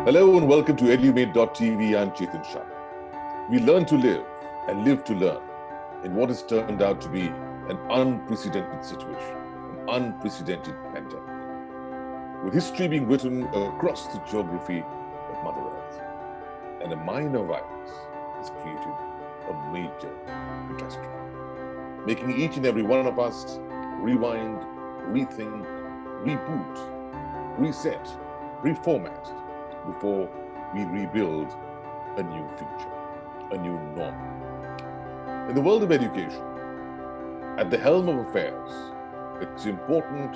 Hello and welcome to Edumate.tv. I'm Chetan Shah. We learn to live and live to learn in what has turned out to be an unprecedented situation, an unprecedented pandemic, with history being written across the geography of Mother Earth. And a minor virus has created a major catastrophe, making each and every one of us rewind, rethink, reboot, reset, reformat, before we rebuild a new future, a new norm. In the world of education, at the helm of affairs, it's important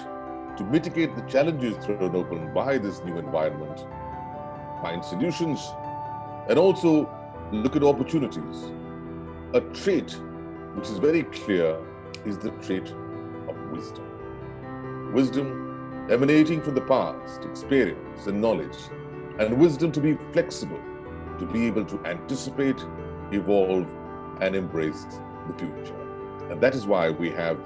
to mitigate the challenges thrown open by this new environment, find solutions, and also look at opportunities. A trait which is very clear is the trait of wisdom. Wisdom emanating from the past, experience, and knowledge, and wisdom to be flexible, to be able to anticipate, evolve, and embrace the future. And that is why we have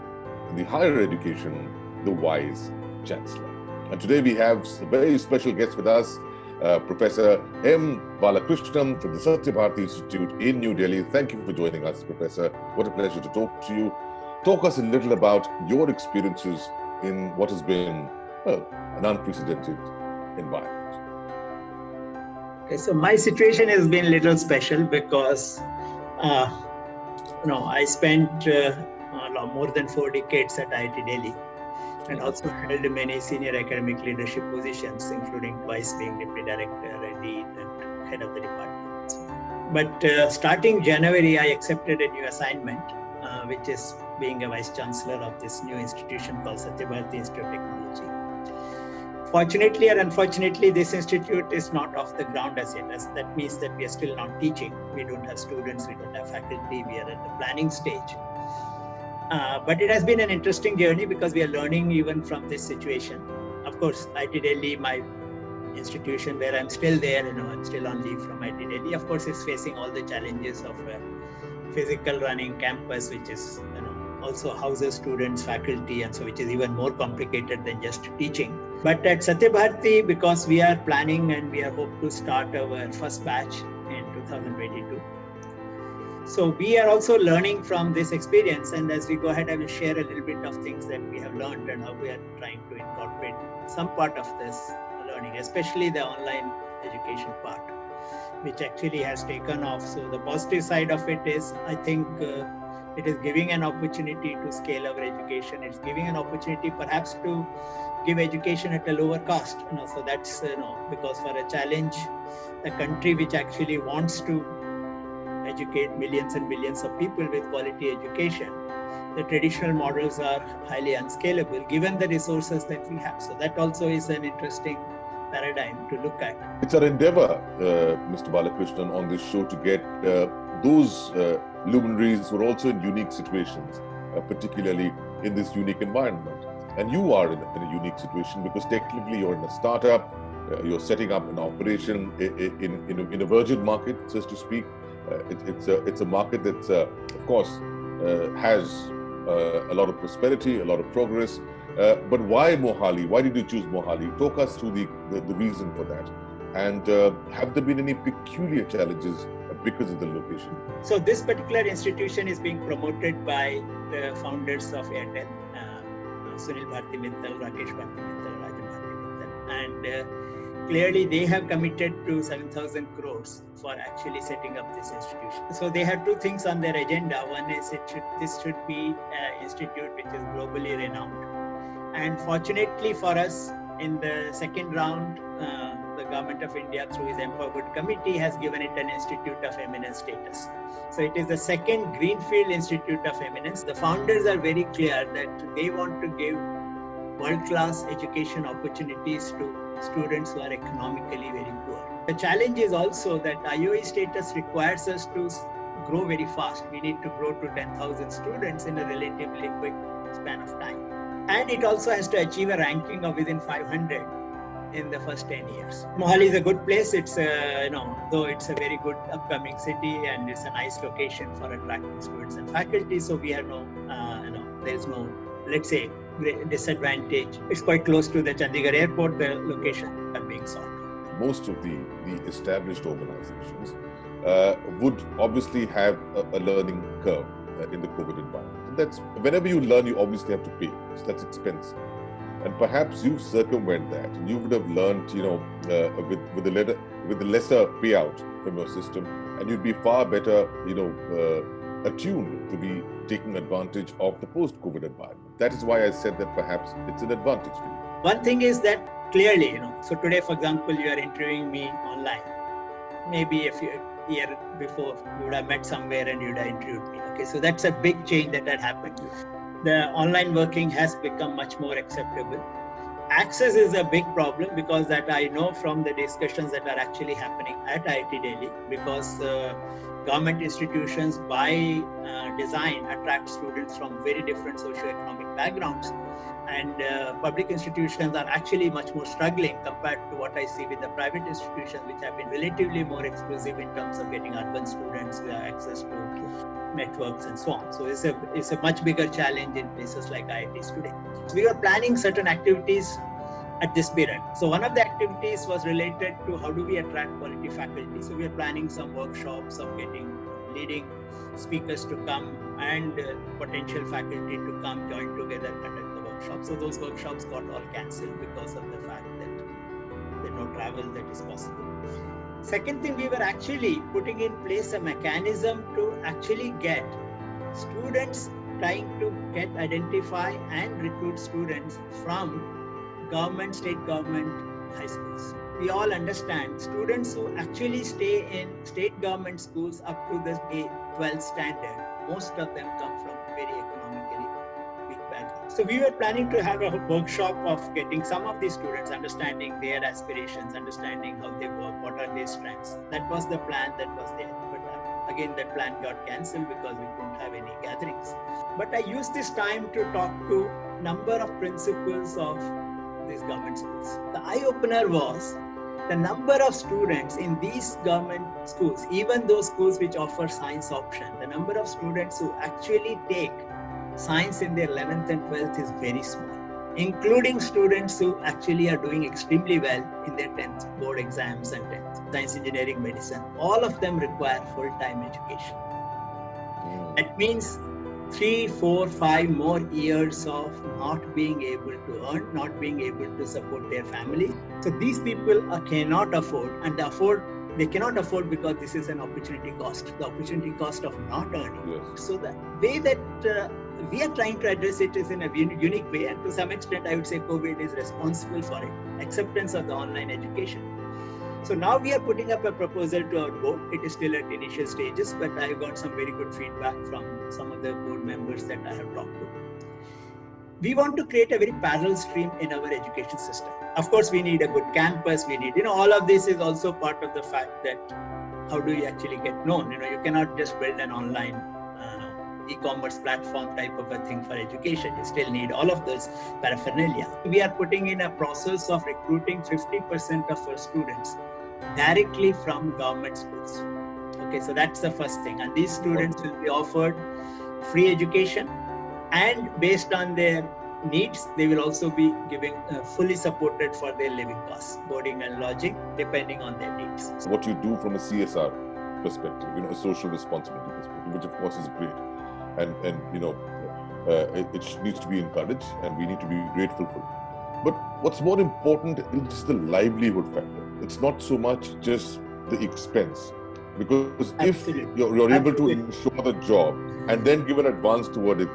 in the higher education, the wise chancellor. And today we have a very special guest with us, Professor M. Balakrishnan from the Satya Bharati Institute in New Delhi. Thank you for joining us, Professor. What a pleasure to talk to you. Talk us a little about your experiences in what has been, well, an unprecedented environment. Okay, so my situation has been a little special because, I spent more than 4 decades at IIT Delhi and also held many senior academic leadership positions, including twice being deputy director and dean and head of the department. But starting January, I accepted a new assignment, which is being a vice chancellor of this new institution called Satya Bharati Institute of Technology. Fortunately or unfortunately, this institute is not off the ground as yet. That means that we are still not teaching. We don't have students, we don't have faculty, we are at the planning stage. But it has been an interesting journey because we are learning even from this situation. Of course, IIT Delhi, my institution where I'm still there, I'm still on leave from IIT Delhi, of course, is facing all the challenges of a physical running campus, which is, also houses students, faculty, and so which is even more complicated than just teaching. But at Satya Bharati, because we are planning and we are hope to start our first batch in 2022. So we are also learning from this experience, and as we go ahead, I will share a little bit of things that we have learned and how we are trying to incorporate some part of this learning, especially the online education part, which actually has taken off. So the positive side of it is, I think, it is giving an opportunity to scale our education. It's giving an opportunity perhaps to give education at a lower cost. So that's, because for a challenge, a country which actually wants to educate millions and millions of people with quality education, the traditional models are highly unscalable given the resources that we have. So that also is an interesting paradigm to look at. It's our endeavor, Mr. Balakrishnan, on this show to get those luminaries who are also in unique situations, particularly in this unique environment. And you are in a unique situation because technically you're in a startup, you're setting up an operation in a virgin market, so to speak. It's a market that, of course, has a lot of prosperity, a lot of progress. But why Mohali? Why did you choose Mohali? Talk us through the reason for that. And have there been any peculiar challenges because of the location? So this particular institution is being promoted by the founders of Airtel, Sunil Bharti Mittal, Rakesh Bharti Mittal, Rajan Bharti Mittal. And clearly they have committed to 7,000 crores for actually setting up this institution. So they have two things on their agenda. One is this should be an institute which is globally renowned. And fortunately for us, in the second round, the Government of India, through its Empower Good Committee, has given it an Institute of Eminence status. So it is the second Greenfield Institute of Eminence. The founders are very clear that they want to give world-class education opportunities to students who are economically very poor. The challenge is also that IOE status requires us to grow very fast. We need to grow to 10,000 students in a relatively quick span of time. And it also has to achieve a ranking of within 500 in the first 10 years. Mohali is a good place. It's though it's a very good upcoming city and it's a nice location for attracting students and faculty. So we have there's no, let's say, disadvantage. It's quite close to the Chandigarh airport, the location are being sought. most of the established organizations would obviously have a learning curve in the COVID environment. And that's, whenever you learn, you obviously have to pay. So that's expensive. And perhaps you've circumvented that, and you would have learned, with the lesser payout from your system, and you'd be far better, attuned to be taking advantage of the post-COVID environment. That is why I said that perhaps it's an advantage for you. One thing is that clearly, so today, for example, you are interviewing me online. Maybe if a year before, you would have met somewhere and you would have interviewed me. Okay, so that's a big change that had happened. Yes. The online working has become much more acceptable. Access is a big problem, because that I know from the discussions that are actually happening at IIT Delhi, because government institutions by design attract students from very different socio-economic backgrounds, and public institutions are actually much more struggling compared to what I see with the private institutions, which have been relatively more exclusive in terms of getting urban students access to networks and so on. So it's a much bigger challenge in places like IITs today. So we were planning certain activities at this period. So one of the activities was related to how do we attract quality faculty. So we are planning some workshops of getting leading speakers to come and potential faculty to come join together, conduct the workshops. So those workshops got all cancelled because of the fact that there's no travel that is possible. Second thing, we were actually putting in place a mechanism to actually get students, trying to identify and recruit students from government, state government high schools. We all understand students who actually stay in state government schools up to the 12th standard, most of them come from very economically weak backgrounds. So we were planning to have a workshop of getting some of these students, understanding their aspirations, understanding how they work, what are their strengths. That was the plan that was there. But again, that plan got cancelled because we couldn't have any gatherings. But I used this time to talk to a number of principals of these government schools. The eye-opener was the number of students in these government schools, even those schools which offer science option, the number of students who actually take science in their 11th and 12th is very small, including students who actually are doing extremely well in their 10th board exams and 10th science, engineering, medicine. All of them require full-time education. That means 3, 4, 5 more years of not being able to earn, not being able to support their family. So these people cannot afford, and they cannot afford because this is an opportunity cost, the opportunity cost of not earning. Yes. So the way that we are trying to address it is in a unique way, and to some extent I would say COVID is responsible for it, acceptance of the online education. So now we are putting up a proposal to our board. It is still at initial stages, but I have got some very good feedback from some of the board members that I have talked to. We want to create a very parallel stream in our education system. Of course, we need a good campus. We need, all of this is also part of the fact that how do you actually get known? You cannot just build an online e-commerce platform type of a thing for education. You still need all of those paraphernalia. We are putting in a process of recruiting 50% of our students directly from government schools. Okay, so that's the first thing. And these students will be offered free education, and based on their needs, they will also be giving fully supported for their living costs, boarding and lodging, depending on their needs. So what you do from a CSR perspective, a social responsibility perspective, which of course is great. And it needs to be encouraged, and we need to be grateful for it. But what's more important is the livelihood factor. It's not so much just the expense, because Absolutely. if you're able to ensure the job and then give an advance toward it,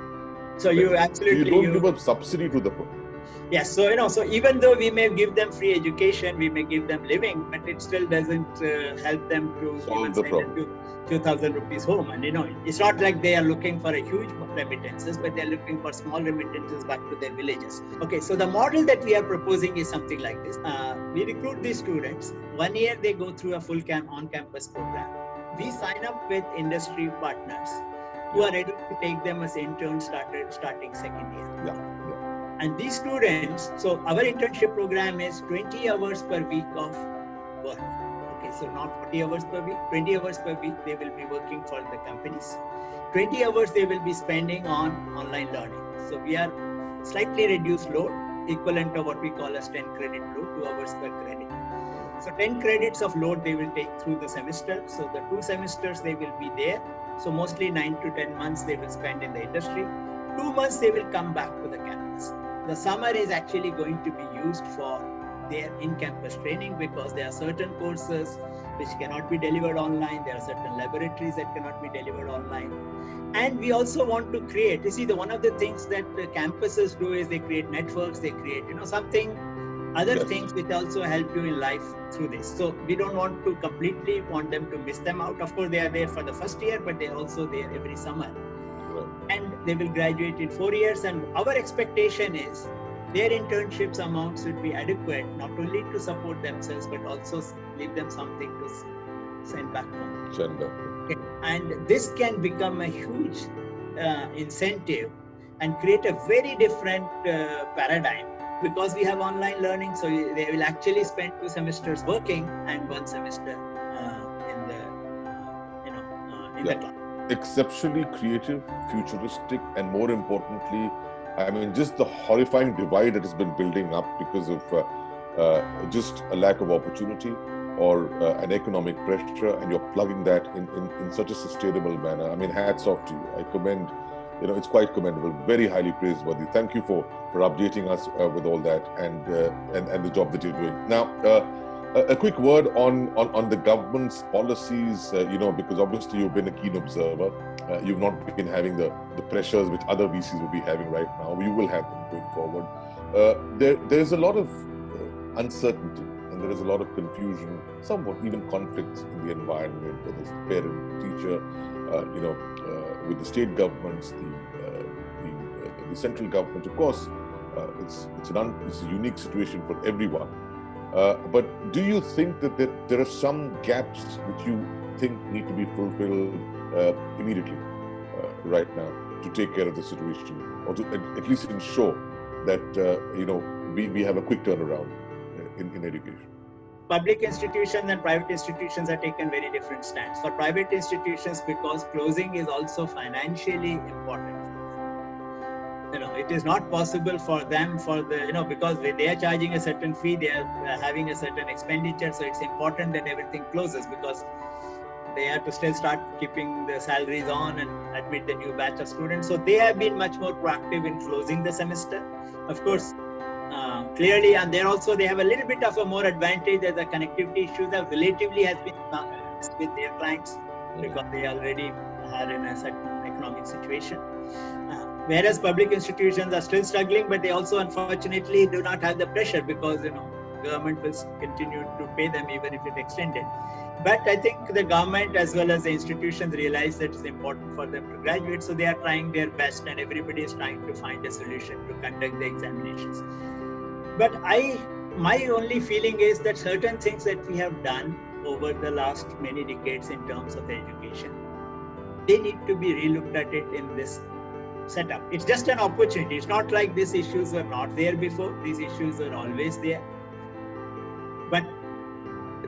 so you don't give a subsidy to the poor. Yes, so so even though we may give them free education, we may give them living, but it still doesn't help them to solve the problem. 2,000 rupees home. And it's not like they are looking for a huge remittances, but they're looking for small remittances back to their villages. Okay, so the model that we are proposing is something like this. We recruit these students. 1 year they go through a full on-campus program. We sign up with industry partners who are ready to take them as interns starting second year. Yeah. And these students, so our internship program is 20 hours per week of work. Okay, so not 40 hours per week, 20 hours per week they will be working for the companies. 20 hours they will be spending on online learning. So we are slightly reduced load, equivalent to what we call as 10 credit load, 2 hours per credit. So 10 credits of load they will take through the semester. So the 2 semesters they will be there. So mostly 9 to 10 months they will spend in the industry. 2 months they will come back to the campus. The summer is actually going to be used for their in-campus training, because there are certain courses which cannot be delivered online. There are certain laboratories that cannot be delivered online. And we also want to create, you see, one of the things that the campuses do is they create networks, they create, something, other things which also help you in life through this. So we don't want to completely want them to miss them out. Of course, they are there for the first year, but they're also there every summer. And they will graduate in 4 years. And our expectation is their internships amounts should be adequate, not only to support themselves, but also leave them something to send back home. Okay. And this can become a huge incentive and create a very different paradigm, because we have online learning. So they will actually spend 2 semesters working and 1 semester in the class. Exceptionally creative, futuristic, and more importantly, I mean, just the horrifying divide that has been building up because of just a lack of opportunity or an economic pressure, and you're plugging that in such a sustainable manner. I mean, hats off to you. I commend, it's quite commendable, very highly praiseworthy. Thank you for updating us with all that and the job that you're doing. Now, a quick word on the government's policies, because obviously you've been a keen observer. You've not been having the pressures which other VCs will be having right now. You will have them going forward. There's a lot of uncertainty, and there is a lot of confusion, somewhat even conflicts in the environment, whether it's the parent, teacher, with the state governments, the central government. Of course, it's a unique situation for everyone. But do you think that there are some gaps which you think need to be fulfilled immediately right now to take care of the situation, or to at least ensure that we have a quick turnaround in education? Public institutions and private institutions are taken very different stands. For private institutions, because closing is also financially important. It is not possible for them because they are charging a certain fee, they are having a certain expenditure. So it's important that everything closes, because they have to still start keeping the salaries on and admit the new batch of students. So they have been much more proactive in closing the semester. Of course, clearly, and they have a little bit of a more advantage that the connectivity issues have relatively has been with their clients, because they already are in a certain economic situation. Whereas public institutions are still struggling, but they also unfortunately do not have the pressure, because government will continue to pay them even if it extended. But I think the government as well as the institutions realize that it's important for them to graduate, so they are trying their best, and everybody is trying to find a solution to conduct the examinations. But my only feeling is that certain things that we have done over the last many decades in terms of education, they need to be relooked at it in this setup. It's just an opportunity. It's not like these issues were not there before. These issues are always there. But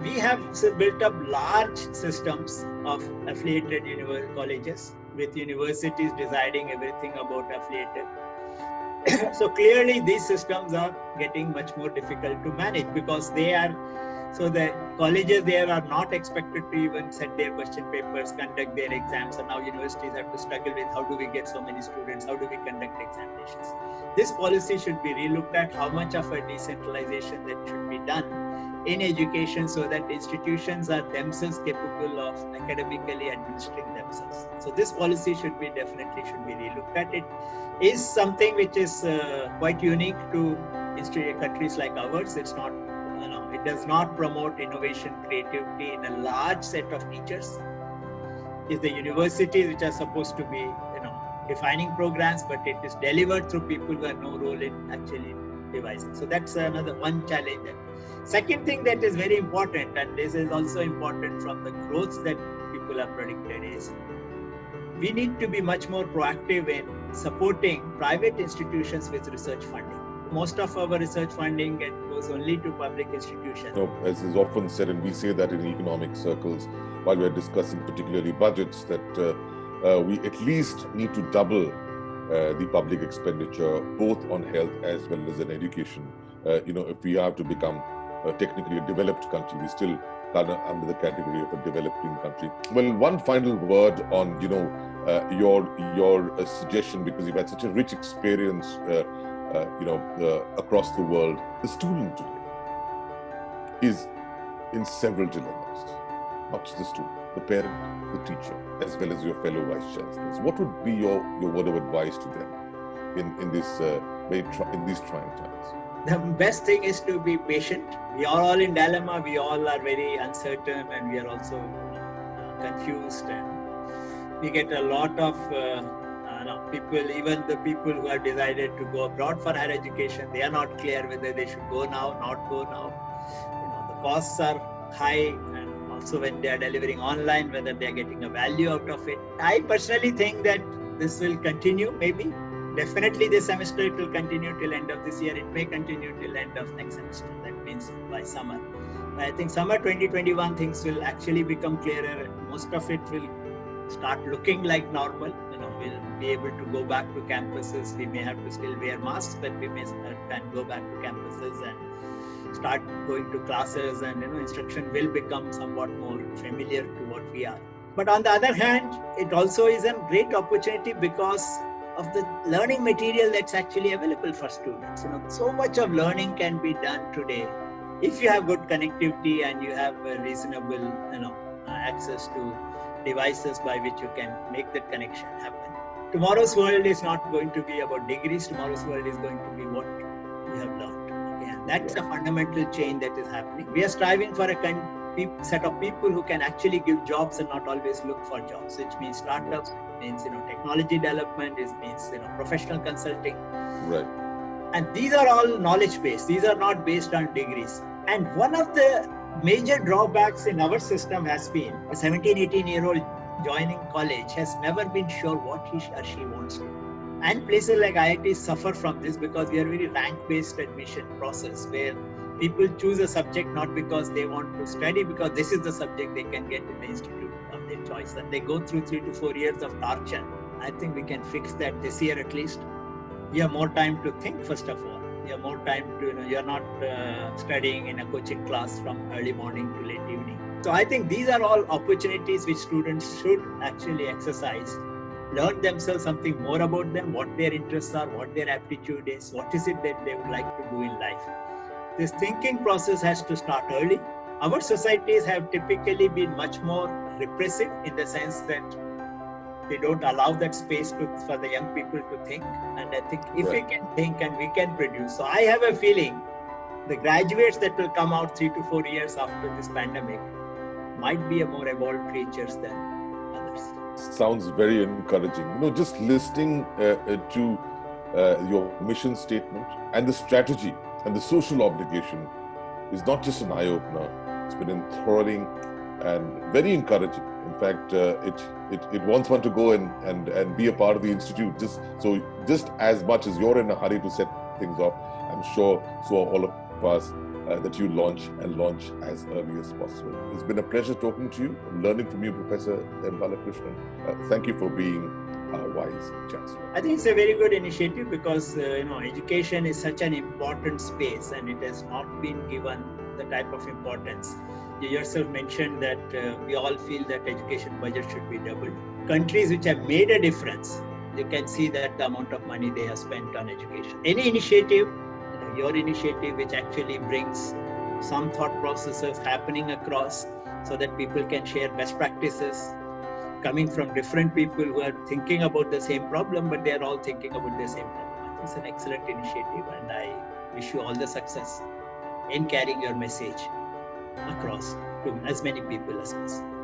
we have built up large systems of affiliated colleges, with universities deciding everything about affiliated. So clearly these systems are getting much more difficult to manage, because the colleges there are not expected to even set their question papers, conduct their exams, and now universities have to struggle with how do we get so many students, how do we conduct examinations. This policy should be relooked at, how much of a decentralization that should be done in education, so that institutions are themselves capable of academically administering themselves. So this policy should be relooked at. It is something which is quite unique to countries like ours. It's not, it does not promote innovation, creativity in a large set of teachers. It's the universities which are supposed to be, defining programs, but it is delivered through people who have no role in actually devising. So that's another one challenge. Second thing that is very important, and this is also important from the growth that people are predicted, is we need to be much more proactive in supporting private institutions with research funding. Most of our research funding goes only to public institutions. As is often said, and we say that in economic circles, while we're discussing particularly budgets, that we at least need to double the public expenditure, both on health as well as in education, if we are to become technically a developed country. We still kind of under the category of a developing country. Well, one final word on your suggestion, because you've had such a rich experience across the world. The student today is in several dilemmas, not just the student, the parent, the teacher, as well as your fellow vice chancellors. What would be your word of advice to them in these trying times? The best thing is to be patient. We are all in dilemma. We all are very uncertain, and we are also confused. And we get a lot of people, even the people who have decided to go abroad for higher education, they are not clear whether they should go now, not go now. The costs are high, and also when they are delivering online, whether they are getting a value out of it. I personally think that this will continue, maybe. Definitely this semester it will continue till end of this year. It may continue till end of next semester. That means by summer. I think summer 2021 things will actually become clearer. Most of it will start looking like normal. We'll be able to go back to campuses. We may have to still wear masks, but we may can go back to campuses and start going to classes, and instruction will become somewhat more familiar to what we are. But on the other hand, it also is a great opportunity because of the learning material that's actually available for students. So much of learning can be done today if you have good connectivity and you have a reasonable access to devices by which you can make that connection happen. Tomorrow's world is not going to be about degrees. Tomorrow's world is going to be what we have learned. Okay? And that's a fundamental change that is happening. We are striving for a set of people who can actually give jobs and not always look for jobs, which means startups, means technology development, it means professional consulting. Right. And these are all knowledge based. These are not based on degrees. And one of the major drawbacks in our system has been a 17, 18-year-old joining college has never been sure what he or she wants to do. And places like IIT suffer from this because we are a very rank-based admission process where people choose a subject not because they want to study, because this is the subject they can get in the institute of their choice. And they go through 3 to 4 years of torture. I think we can fix that this year at least. You have more time to think, first of all. You have more time to, you're not studying in a coaching class from early morning to late evening. So I think these are all opportunities which students should actually exercise. Learn themselves something more about them, what their interests are, what their aptitude is, what is it that they would like to do in life. This thinking process has to start early. Our societies have typically been much more repressive in the sense that they don't allow that space for the young people to think. And I think if we can think and we can produce. So I have a feeling the graduates that will come out 3 to 4 years after this pandemic might be a more evolved creatures than others. Sounds very encouraging. Just listening to your mission statement and the strategy and the social obligation is not just an eye-opener. It's been enthralling and very encouraging. In fact, it wants one to go and be a part of the institute. Just as much as you're in a hurry to set things up, I'm sure so are all of us that you launch as early as possible. It's been a pleasure talking to you, learning from you, Professor M. Balakrishnan. Thank you for being our wise chancellor. I think it's a very good initiative because education is such an important space and it has not been given the type of importance. You yourself mentioned that we all feel that education budget should be doubled. Countries which have made a difference, you can see that the amount of money they have spent on education. Any initiative, your initiative which actually brings some thought processes happening across so that people can share best practices coming from different people who are thinking about the same problem, but they are all thinking about the same problem. It's an excellent initiative and I wish you all the success in carrying your message across to as many people as possible.